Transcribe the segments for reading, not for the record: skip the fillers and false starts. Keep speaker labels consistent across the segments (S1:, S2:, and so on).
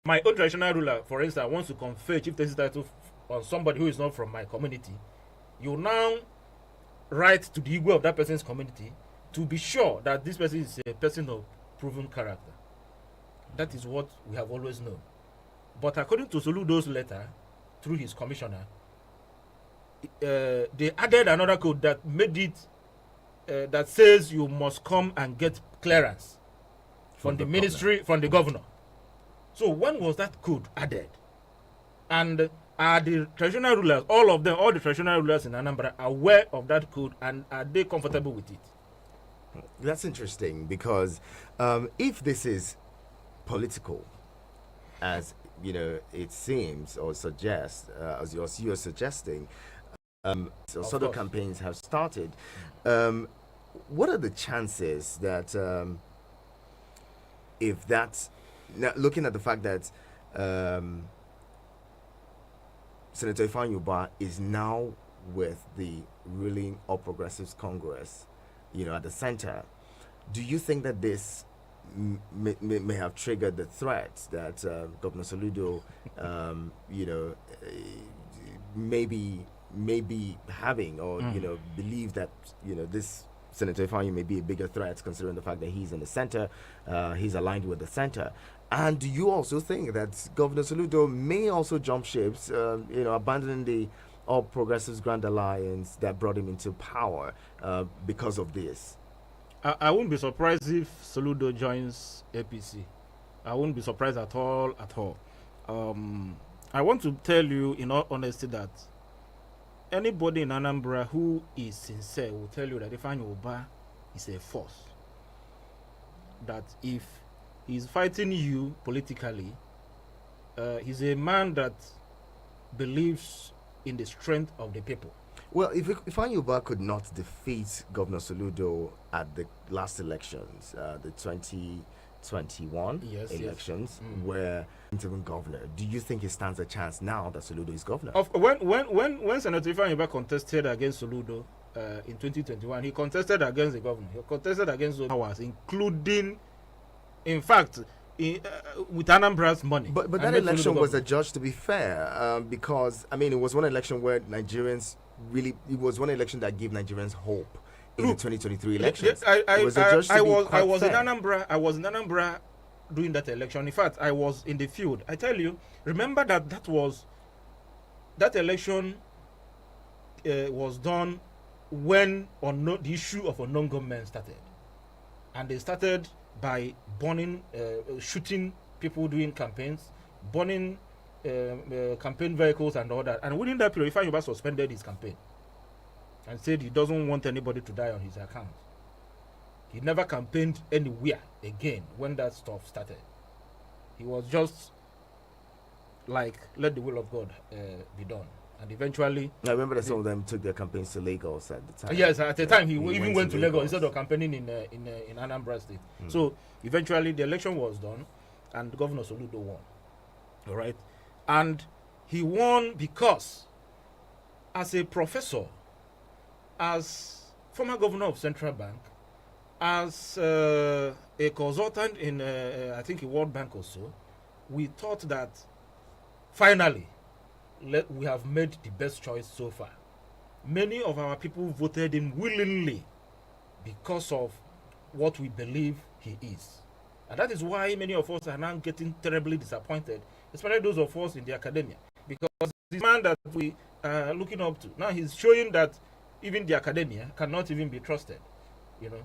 S1: my own traditional ruler, for instance, wants to confer chief title on somebody who is not from my community, you now write to the Igwe of that person's community to be sure that this person is a person of proven character. That is what we have always known. But according to Soludo's letter, through his commissioner, they added another code that made it that says you must come and get clearance from the ministry, from the governor. So when was that code added? And are the traditional rulers, all of them, all the traditional rulers in Anambra, aware of that code, and are they comfortable with it?
S2: That's interesting, because if this is political, as you know, it seems or suggests, as you're suggesting, so sort of campaigns have started. What are the chances that if that's now looking at the fact that Senator Ifeanyi Ubah is now with the ruling All Progressives Congress, you know, at the center, do you think that this may have triggered the threats that Governor Soludo, you know, maybe having, or you know, believe that, you know, this Senator Ifeanyi may be a bigger threat, considering the fact that he's in the center, he's aligned with the center? And do you also think that Governor Soludo may also jump ships, you know, abandoning the All Progressives Grand Alliance that brought him into power because of this?
S1: I wouldn't be surprised if Soludo joins APC. I wouldn't be surprised at all, I want to tell you in all honesty that anybody in Anambra who is sincere will tell you that Ifeanyi Ubah is a force. That if he's fighting you politically, he's a man that believes in the strength of the people.
S2: Well, if Ifeanyi Ubah could not defeat Governor Soludo at the last elections, the 2021 elections, where he's even governor, do you think he stands a chance now that Soludo is governor?
S1: When Senator Ifeanyi Ubah contested against Soludo in 2021, he contested against the governor. He contested against those powers, including, in fact, with Anambra's money.
S2: But that election was adjudged to be fair, because, I mean, it was one election where Nigerians really, it was one election that gave Nigerians hope in the 2023 elections.
S1: I was in Anambra. I was in Anambra during that election. In fact, I was in the field. I tell you, remember that election was done when the issue of unknown government started, and they started by burning, shooting people doing campaigns, burning campaign vehicles and all that. And within that period, Ifeanyi Ubah suspended his campaign and said he doesn't want anybody to die on his account. He never campaigned anywhere again when that stuff started. He was just like, let the will of God be done. And eventually,
S2: I remember that some of them took their campaigns to Lagos at the time.
S1: Yes, at the time he even went to Lagos instead of campaigning in Anambra State. So eventually the election was done, and Governor Soludo won. All right, and he won because, as a professor, as former governor of Central Bank, as a consultant in I think a World Bank or so, we thought that finally we have made the best choice so far. Many of our people voted him willingly because of what we believe he is. And that is why many of us are now getting terribly disappointed, especially those of us in the academia, because this man that we are looking up to, now he's showing that even the academia cannot even be trusted. You know,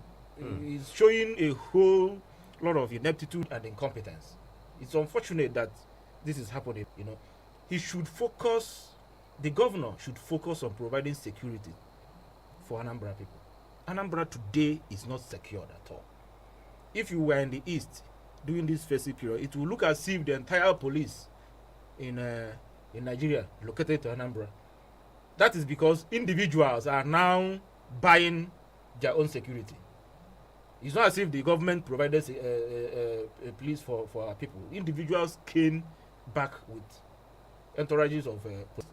S1: he's showing a whole lot of ineptitude and incompetence. It's unfortunate that this is happening. You know, he should focus, the governor should focus on providing security for Anambra people. Anambra today is not secured at all. If you were in the east during this festive period, it will look as if the entire police in Nigeria located to Anambra. That is because individuals are now buying their own security. It's not as if the government provided a police for our people. Individuals came back with entourages of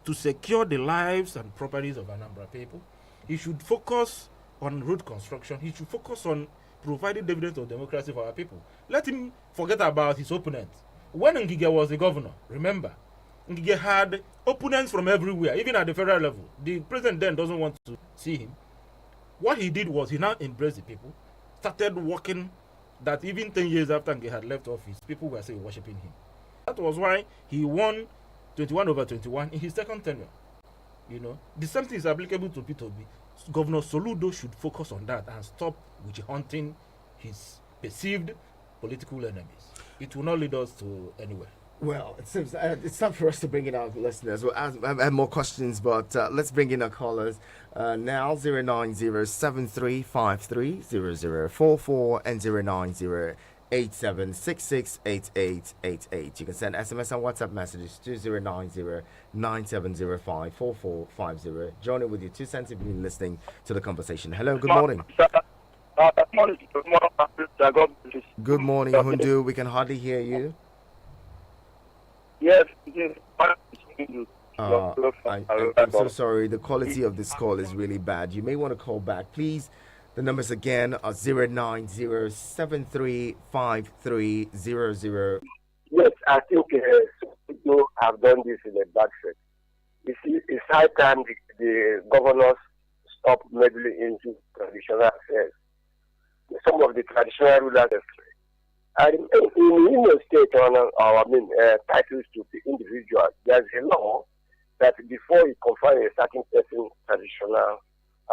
S1: to secure the lives and properties of Anambra people. He should focus on road construction. He should focus on providing dividends of democracy for our people. Let him forget about his opponent, when Ngige was the governor, remember, Ngige had opponents from everywhere, even at the federal level. The president then doesn't want to see him. What he did was he now embraced the people, started working that even 10 years after Ngige had left office, people were still worshipping him. That was why he won 21/21 in his second tenure. The same thing is applicable to P2B. Governor Soludo should focus on that and stop witch hunting his perceived political enemies. It will not lead us to anywhere.
S2: Well, it seems it's time for us to bring in our listeners. Well, I have more questions, but let's bring in our callers now. 09073530044 and 09087668888. You can send SMS and WhatsApp messages to 09097054450. Join in with your 2 cents if you've been listening to the conversation. Hello, good morning. Good morning, Hundu. We can hardly hear you.
S3: Yes.
S2: I'm so sorry. The quality of this call is really bad. You may want to call back, please. The numbers again are 090735300.
S3: Yes, I think you have done this in a bad faith. You see, it's high time the governors stop meddling into traditional affairs. Some of the traditional rulers have and in Imo State, titles to the individual, there's a law that before you confine a certain person traditional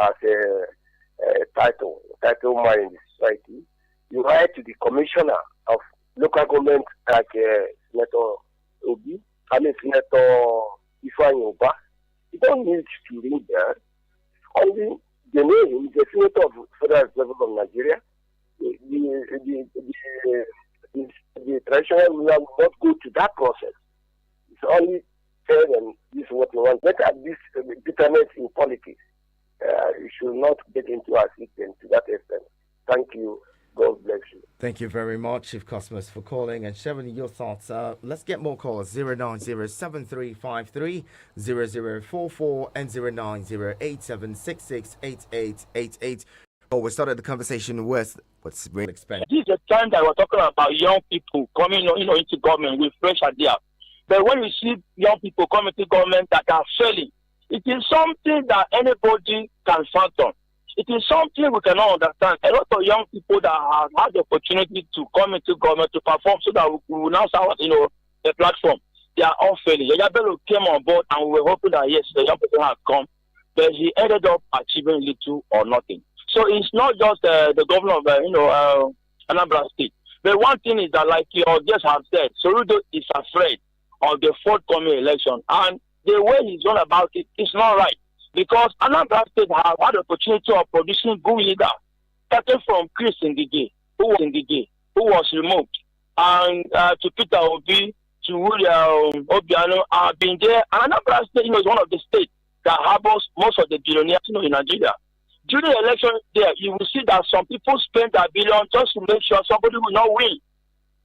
S3: as a title man in the society, you write to the commissioner of local government like Senator Senator Ifeanyi Uba. You don't need to read that. Only the name, the senator of Federal Republic of Nigeria. The traditional ruler will not go to that process. It's only fair and this is what we want. Let at this bitterness in politics. You should not get into our system to that extent. Thank you. God bless you.
S2: Thank you very much, Chief Cosmos, for calling and sharing your thoughts. Let's get more callers. 09073530044 and 09087668888. We started the conversation with what's really expensive.
S4: This is the time that we're talking about young people coming into government with fresh ideas. But when you see young people coming to government that are failing, it is something that anybody can fathom. It is something we cannot understand. A lot of young people that have had the opportunity to come into government to perform so that we will now start, the platform. They are all failing. Yayabelo came on board and we were hoping that yes, the young person has come, but he ended up achieving little or nothing. So it's not just the governor of, Anambra State. But one thing is that, like your guests have said, Soludo is afraid of the forthcoming election. And the way he's gone about it is not right. Because Anambra State have had the opportunity of producing good leaders, starting from Chris Ngige, who was removed, and to Peter Obi, to William Obiano, have been there. And Anambra State, is one of the states that harbors most of the billionaires, in Nigeria. During the election there, you will see that some people spend their billion just to make sure somebody will not win.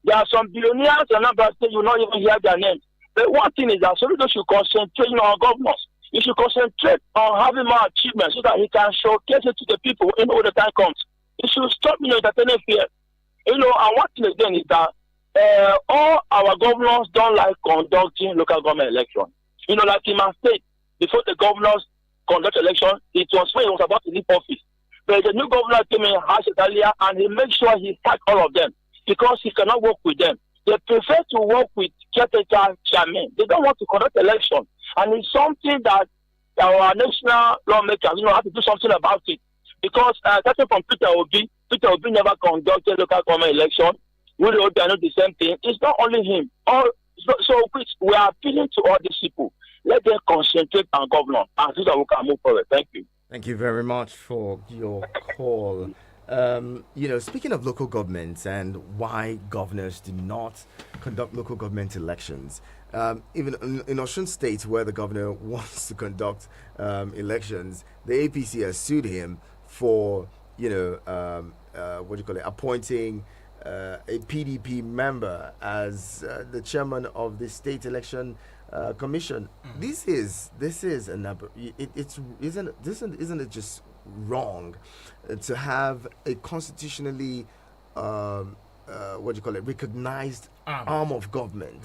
S4: There are some billionaires in Anambra State, you will not even hear their names. But one thing is that Soludo should concentrate on governors. He should concentrate on having more achievements so that he can showcase it to the people when the time comes. He should stop, entertaining fear. And one thing again is that all our governors don't like conducting local government elections. Like in my state, before the governors conduct election, it was when he was about to leave office. But the new governor came in harsh earlier and he made sure he sacked all of them because he cannot work with them. They prefer to work with caretaker chairmen. They don't want to conduct election. And it's something that our national lawmakers, have to do something about it. Because starting from Peter Obi never conducted local government election. Willie Obi are not the same thing. It's not only him. So we are appealing to all these people. Let them concentrate on government and so that we can move forward. Thank you.
S2: Thank you very much for your call. Speaking of local governments and why governors do not conduct local government elections, even in Osun State, where the governor wants to conduct elections, the APC has sued him for, appointing a PDP member as the chairman of the state election commission. This is isn't it just wrong to have a constitutionally recognized arm of government,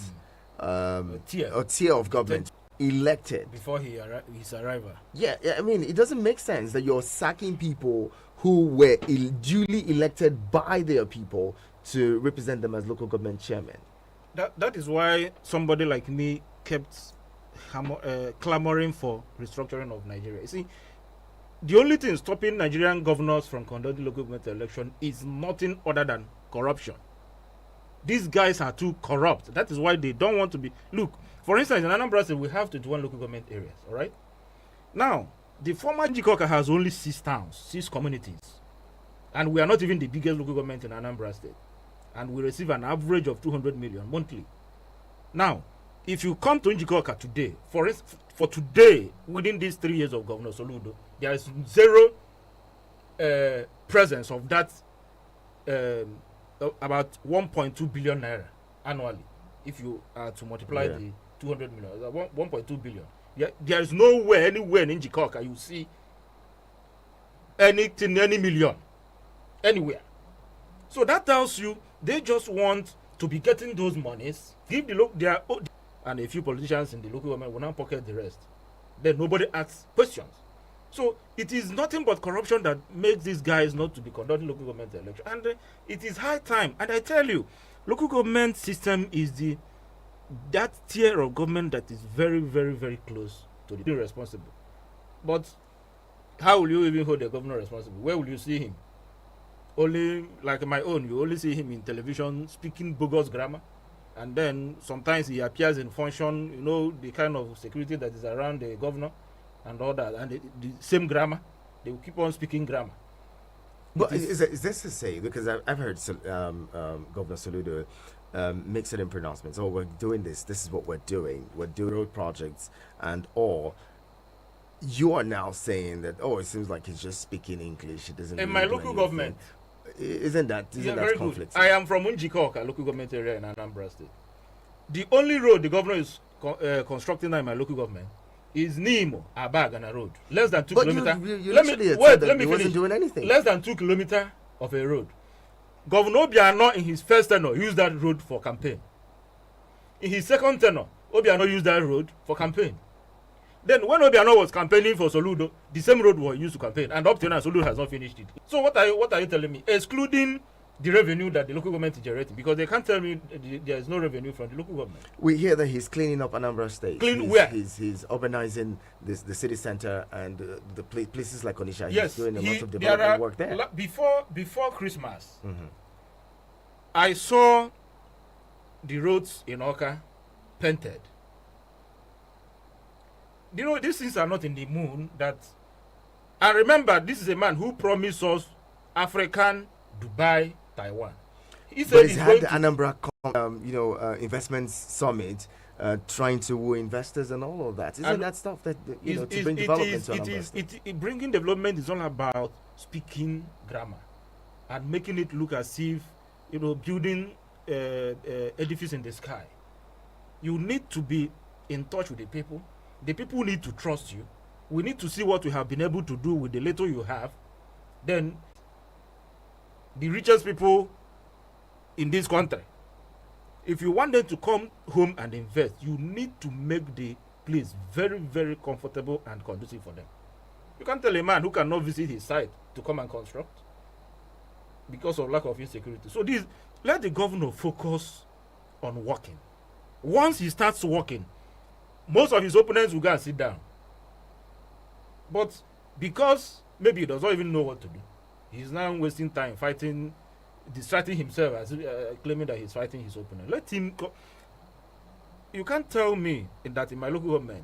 S1: tier.
S2: or tier of government elected
S1: Before his arrival.
S2: Yeah, I mean, it doesn't make sense that you're sacking people who were duly elected by their people to represent them as local government chairmen.
S1: That is why somebody like me kept clamoring for restructuring of Nigeria. You see, the only thing stopping Nigerian governors from conducting local government election is nothing other than corruption. These guys are too corrupt. That is why they don't want to be. Look, for instance, in Anambra State, we have 21 local government areas, all right? Now, the former Njikoka has only 6 towns, 6 communities. And we are not even the biggest local government in Anambra State. And we receive an average of 200 million monthly. Now, if you come to Njikoka today, for today, within these 3 years of Governor Soludo, there is zero presence of that about 1.2 billion naira annually. If you are to multiply the 200 million, 1.2 billion. Yeah, there is nowhere, anywhere in Njikoka you see anything, any million, anywhere. So that tells you they just want to be getting those monies, give their own, and a few politicians in the local government will now pocket the rest. Then nobody asks questions. So it is nothing but corruption that makes these guys not to be conducting local government election. And it is high time. And I tell you, local government system is that tier of government that is very, very, very close to the responsible. But how will you even hold the governor responsible? Where will you see him? Only like my own, you only see him in television speaking bogus grammar. And then sometimes he appears in function, you know, the kind of security that is around the governor and all that, and the same grammar, they will keep on speaking grammar.
S2: But is this to say, because I've heard Governor Soludo make certain pronouncements, we're doing this is what we're doing road projects and all. You are now saying that, it seems like he's just speaking English, it doesn't
S1: in
S2: really
S1: my
S2: do
S1: local
S2: anything.
S1: government.
S2: Isn't that conflict?
S1: I am from Njikoka, local government area in Anambra State. The only road the governor is constructing now in my local government is Nimo Abagana Road, less than 2 kilometers.
S2: Let me wasn't doing anything.
S1: Less than 2 kilometers of a road. Governor Obiano in his first tenure used that road for campaign. In his second tenure, Obiano used that road for campaign. Then when Obiano was campaigning for Soludo, the same road was used to campaign, and up to now Soludo has not finished it. So what are you telling me? Excluding the revenue that the local government is generating, because they can't tell me there is no revenue from the local government.
S2: We hear that he's cleaning up Anambra State.
S1: Where?
S2: He's urbanizing the city center and the places like Onitsha.
S1: Yes,
S2: he's doing a lot of development work there.
S1: Before Christmas, I saw the roads in Oka painted. You know, these things are not in the moon. And remember, this is a man who promised us African, Dubai, Taiwan. He said
S2: he's had the Anambra investments summit, trying to woo investors and all of that. Isn't that stuff that to bring development to Anambra?
S1: Bringing development is all about speaking grammar and making it look as if building edifice in the sky. You need to be in touch with the people. The people need to trust you. We need to see what we have been able to do with the little you have. Then the richest people in this country, if you want them to come home and invest, you need to make the place very, very comfortable and conducive for them. You can't tell a man who cannot visit his site to come and construct because of lack of insecurity. So let the governor focus on working. Once he starts working, most of his opponents will go and sit down. But because maybe he does not even know what to do, he's now wasting time fighting, distracting himself as claiming that he's fighting his opponent. Let him go. You can't tell me that in my local government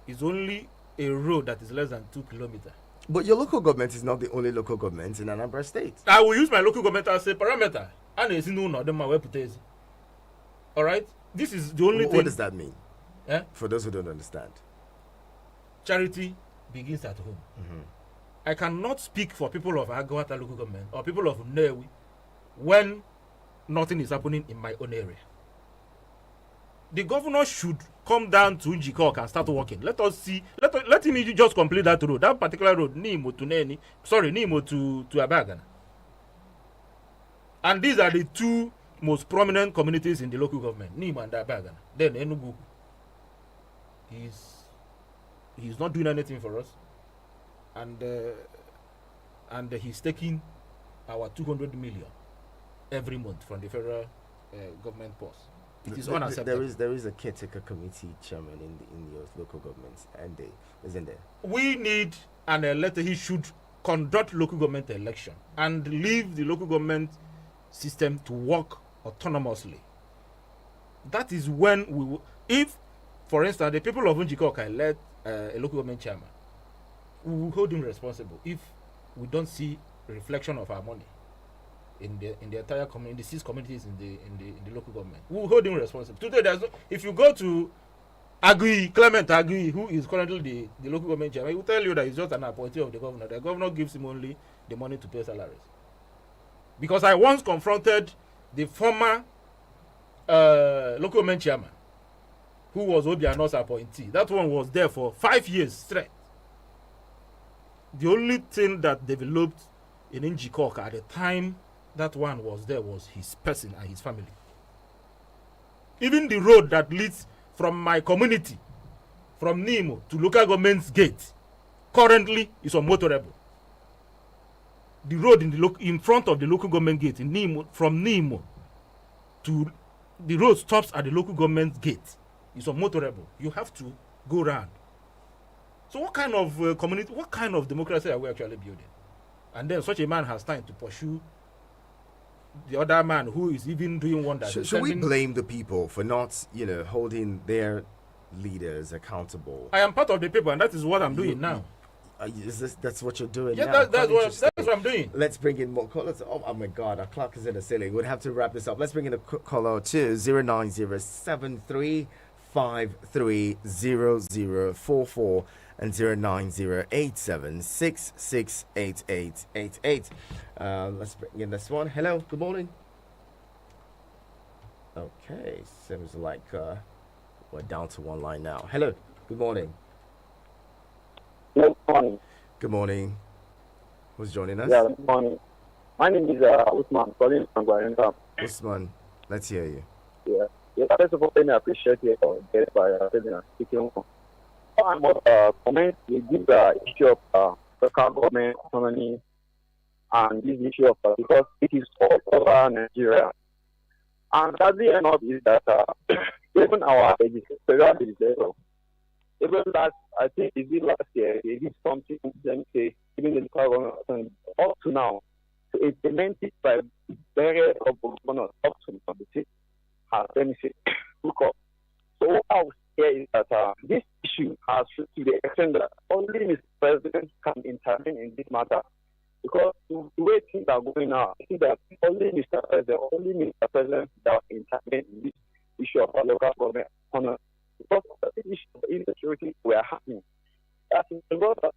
S1: is only a road that is less than 2 kilometers.
S2: But your local government is not the only local government in Anambra State.
S1: I will use my local government as a parameter. All right? This is the only thing.
S2: What does that mean?
S1: Eh?
S2: For those who don't understand.
S1: Charity begins at home. I cannot speak for people of Agawata local government or people of Newi when nothing is happening in my own area. The governor should come down to Njikoka and start working. Let us see. Let him just complete that road. That particular road, Nimo to Abagana. And these are the two most prominent communities in the local government, Nima and Dabagan. Then Enugu, he's not doing anything for us, and he's taking our 200 million every month from the federal government purse. It is unacceptable.
S2: There is a caretaker committee chairman in your local governments, and isn't there?
S1: We need an elected. He should conduct local government election and leave the local government system to work autonomously. That is when we will, if, for instance, the people of Njikoka elect a local government chairman, we will hold him responsible if we don't see reflection of our money in the entire community, in the 6 communities in the local government. We will hold him responsible. Today, if you go to Clement Agui, who is currently the local government chairman, he will tell you that he's just an appointee of the governor. The governor gives him only the money to pay salaries. Because I once confronted the former local government chairman, who was Obiano's appointee. That one was there for 5 years straight. The only thing that developed in Njikoka at the time that one was there was his person and his family. Even the road that leads from my community, from Nimo to local government's gate, currently is unmotorable. The road in front of the local government gate in Nimo, from Nimo to the road stops at the local government gate, is unmotorable. You have to go round. So what kind of community, what kind of democracy are we actually building? And then such a man has time to pursue the other man who is even doing wonders.
S2: Should we blame the people for not, holding their leaders accountable?
S1: I am part of the people, and that is what I'm doing now.
S2: That's what you're doing now?
S1: Yeah, that's what I'm doing.
S2: Let's bring in more callers. Oh my God, our clock is in the ceiling. We'll have to wrap this up. Let's bring in a caller to 09073530044 and 09087668888. Let's bring in this one. Hello, good morning. Okay, seems like we're down to one line now. Hello, good morning.
S5: Good morning.
S2: Good morning. Who's joining us?
S5: Yeah, good morning. My name is Usman, calling from Guaranda.
S2: Usman, let's hear you.
S5: Yeah. First of all, I appreciate you for getting by speaking. I must comment with this issue of local government autonomy and this issue of because it is all over Nigeria. And sadly enough is that even our federal legislature, even last, I think it did last year, they did something, let me say, even the local government autonomy, up to now, to implement it by various governors up to the state has, let me say, look up. So what I would say is that this issue has to the extent that only Mr. President can intervene in this matter. Because the way things are going now, I think that only Mr. President that intervene in this issue of our local government honor. Because of the issue of insecurity we are having. That is the lot that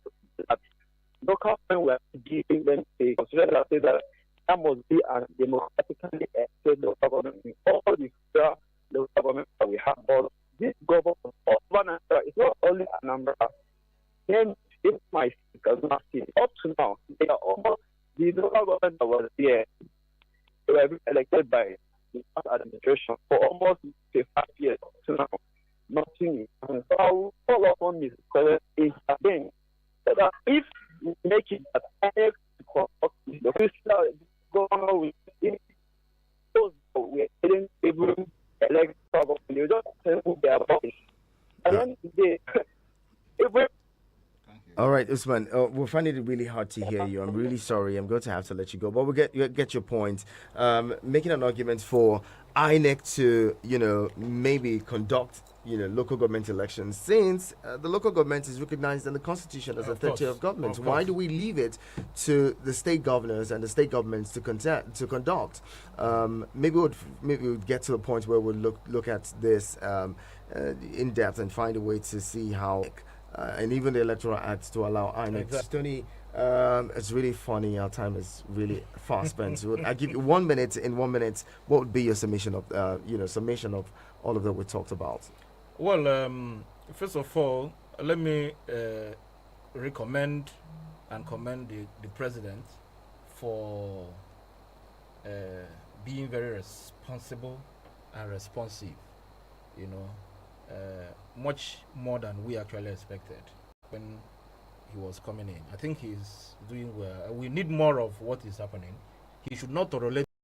S5: local government we are giving them a consideration that says that there must be a democratically elected local government in all the local government that we have. But this government of Anambra is not only Anambra. Then if my state up to now, they are almost the local government that was there. They were elected by the administration for almost 5 years up to now. Nothing. And so all of them is again so that if we make it that the governor will we didn't even elect government, they just tell who they are about. At the end of the day,
S2: all right, Usman, we're finding it really hard to hear you. I'm really sorry. I'm going to have to let you go. But we'll get your point. Making an argument for INEC to, maybe conduct, local government elections since the local government is recognized in the Constitution as a third tier of government. Why do we leave it to the state governors and the state governments to conduct? Maybe we'll get to a point where we'll look at this in depth and find a way to see how... and even the Electoral Act to allow INEC.
S1: Exactly.
S2: Tony, it's really funny. Our time is really fast spent. So I'll give you 1 minute. In 1 minute, what would be your summation of, all of that we talked about?
S1: Well, first of all, let me recommend and commend the president for being very responsible and responsive, you know, much more than we actually expected when he was coming in. I think he's doing well. We need more of what is happening. He should not tolerate